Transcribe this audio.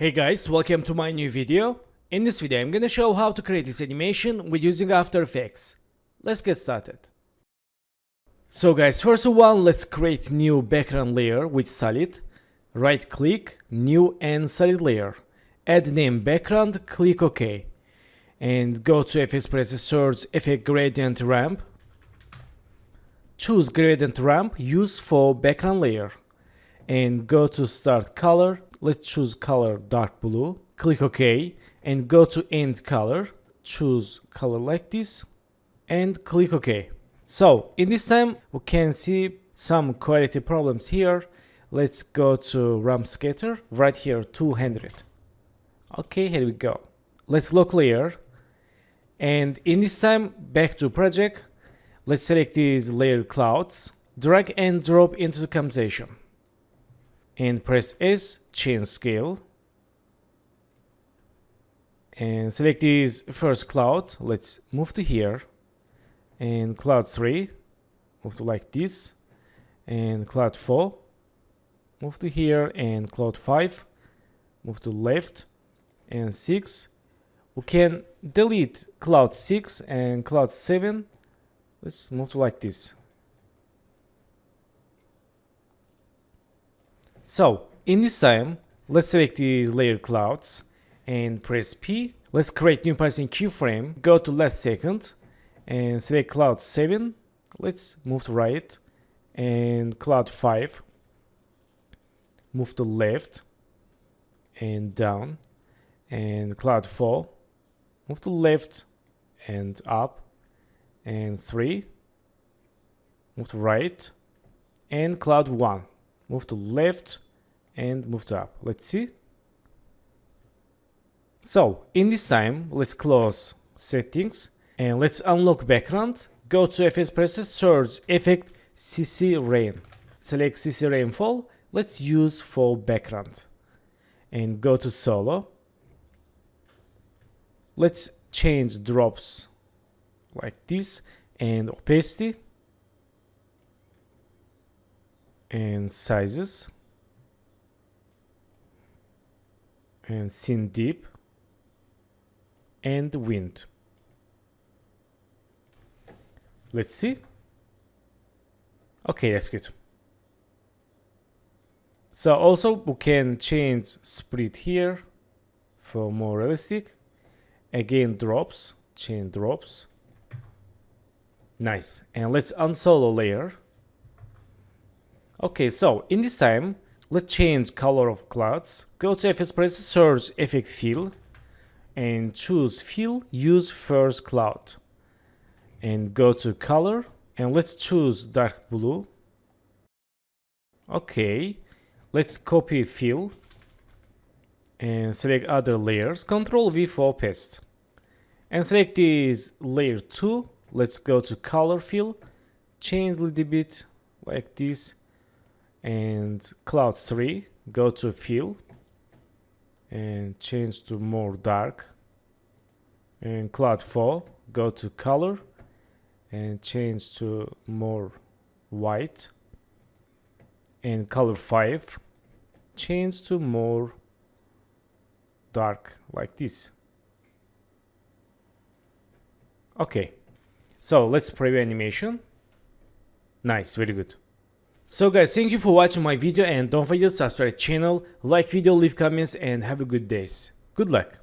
Hey guys, welcome to my new video. In this video I'm gonna show how to create this animation with using After Effects. Let's get started. So guys, first of all, let's create new background layer with solid. Right click, new and solid layer. Add name background, click OK. And go to Effects, press search Effect Gradient Ramp. Choose Gradient Ramp, use for background layer. And go to Start Color. Let's choose color dark blue. Click OK. And go to End Color. Choose color like this. And click OK. So in this time we can see some quality problems here. Let's go to ramp scatter. Right here 200. Okay, here we go. Let's lock layer. And in this time, back to project. Let's select these layer clouds. Drag and drop into the composition. And press S, change scale. And select this first cloud. Let's move to here. And cloud 3, move to like this. And cloud 4, move to here. And cloud 5, move to left. And 6, we can delete cloud 6 and cloud 7. Let's move to like this. So in this time, let's select these layer clouds and press P. Let's create new position keyframe. Go to last second and select cloud 7. Let's move to right. And cloud 5. Move to left and down. And cloud 4. Move to left and up. And 3. Move to right. And cloud 1. Move to left and move to up. Let's see. So in this time, let's close settings and let's unlock background. Go to Effects, press search Effect CC Rain. Select CC Rainfall. Let's use for background. And go to Solo. Let's change drops like this and opacity. And sizes and scene deep and wind. Let's see. Okay, that's good. So also we can change spread here for more realistic. Again, drops, change drops. Nice. And let's unsolo layer. Okay, so in this time, let's change color of clouds. Go to Effects, press search Effect Fill and choose Fill, use first cloud. And go to color and let's choose dark blue. Okay, let's copy fill and select other layers. Ctrl V for paste. And select this layer 2. Let's go to color fill, change a little bit like this. And cloud 3, go to fill and change to more dark. And cloud 4, go to color and change to more white. And color 5, change to more dark like this. Okay, so let's preview animation. Nice, very good. So guys, thank you for watching my video and don't forget to subscribe to the channel, like video, leave comments and have a good days. Good luck.